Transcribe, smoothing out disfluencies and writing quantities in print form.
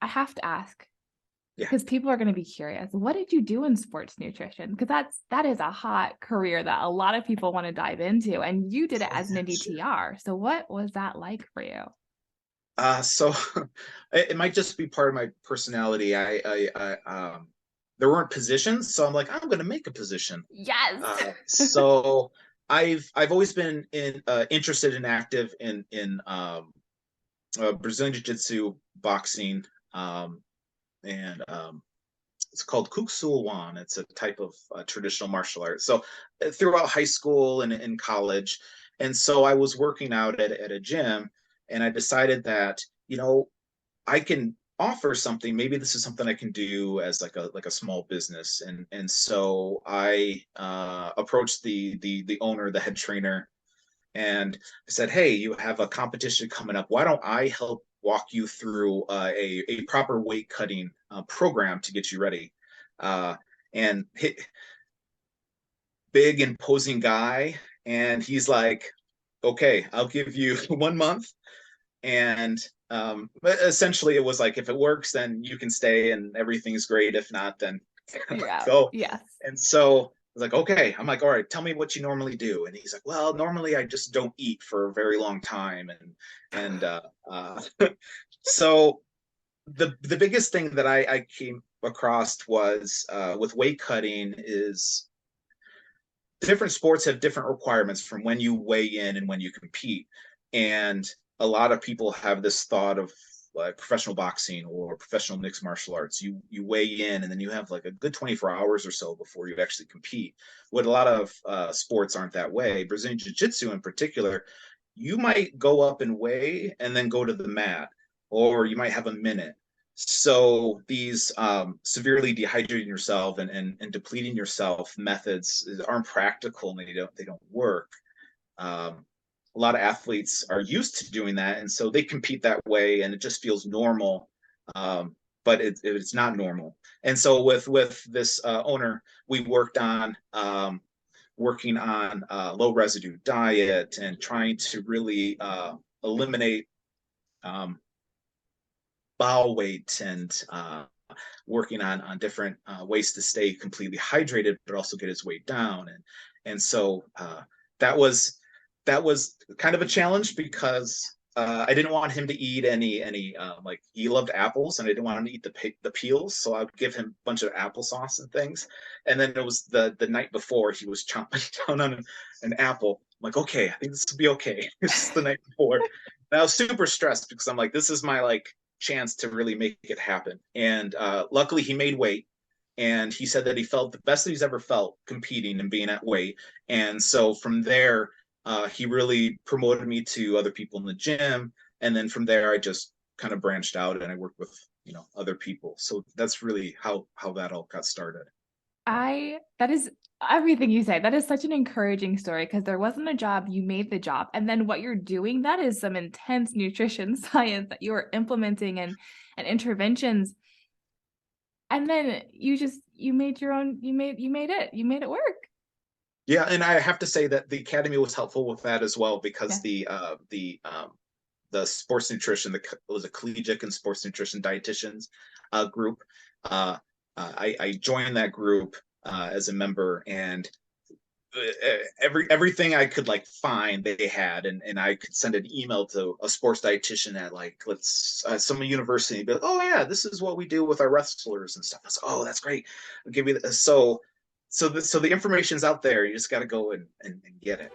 I have to ask, Yeah. because people are going to be curious. What did you do in sports nutrition? Because that is a hot career that a lot of people want to dive into, and you did it Oh as an yeah, sure. NDTR. So what was that like for you? So it might just be part of my personality. There weren't positions, so I'm like, I'm going to make a position. Yes. So I've always been interested and active in Brazilian Jiu-Jitsu, boxing, and it's called Kuksulwan. It's a type of traditional martial art. So throughout high school and in college, and so I was working out at a gym, and I decided that I can offer something. Maybe this is something I can do as like a small business, and so I approached the owner, the head trainer, and I said, "Hey, you have a competition coming up. Why don't I help walk you through a proper weight cutting program to get you ready?" Uh, and hit, big imposing guy, and he's like, "Okay, I'll give you 1 month." And essentially, it was like, if it works, then you can stay, and everything's great. If not, then Yeah. go. Yes. And so I was like, okay. I'm like, all right, tell me what you normally do. And he's like, well, normally I just don't eat for a very long time. And so the biggest thing that I came across was with weight cutting is different sports have different requirements from when you weigh in and when you compete. And a lot of people have this thought of like professional boxing or professional mixed martial arts. You weigh in and then you have like a good 24 hours or so before you actually compete. What a lot of sports aren't that way. Brazilian Jiu-Jitsu in particular, you might go up and weigh and then go to the mat, or you might have a minute. So these severely dehydrating yourself and depleting yourself methods aren't practical, and they don't work. Um, a lot of athletes are used to doing that, and so they compete that way, and it just feels normal. But it's not normal. And so with this owner, we working on low residue diet and trying to really eliminate um, bowel weight and working on different ways to stay completely hydrated, but also get his weight down. And so that was that was kind of a challenge because I didn't want him to eat any like he loved apples, and I didn't want him to eat the peels. So I would give him a bunch of applesauce and things. And then it was the night before he was chomping down on an apple. I'm like, okay, I think this will be okay. This is the night before. And I was super stressed because I'm like, this is my like chance to really make it happen. And luckily, he made weight, and he said that he felt the best that he's ever felt competing and being at weight. And so from there, he really promoted me to other people in the gym, and then from there, I just kind of branched out and I worked with other people. So that's really how that all got started. That is everything you say. That is such an encouraging story, because there wasn't a job, you made the job. And then what you're doing, that is some intense nutrition science that you are implementing, and interventions. And then you made your own, you made it work. Yeah, and I have to say that the academy was helpful with that as well, because Yeah. the sports nutrition, was a collegiate and sports nutrition dietitians group. Uh, I joined that group as a member, and everything I could like find they had, and I could send an email to a sports dietitian at like let's some university and be like, oh yeah, this is what we do with our wrestlers and stuff. I was like, oh, that's great. I'll give you so the information's out there. You just got to go and get it.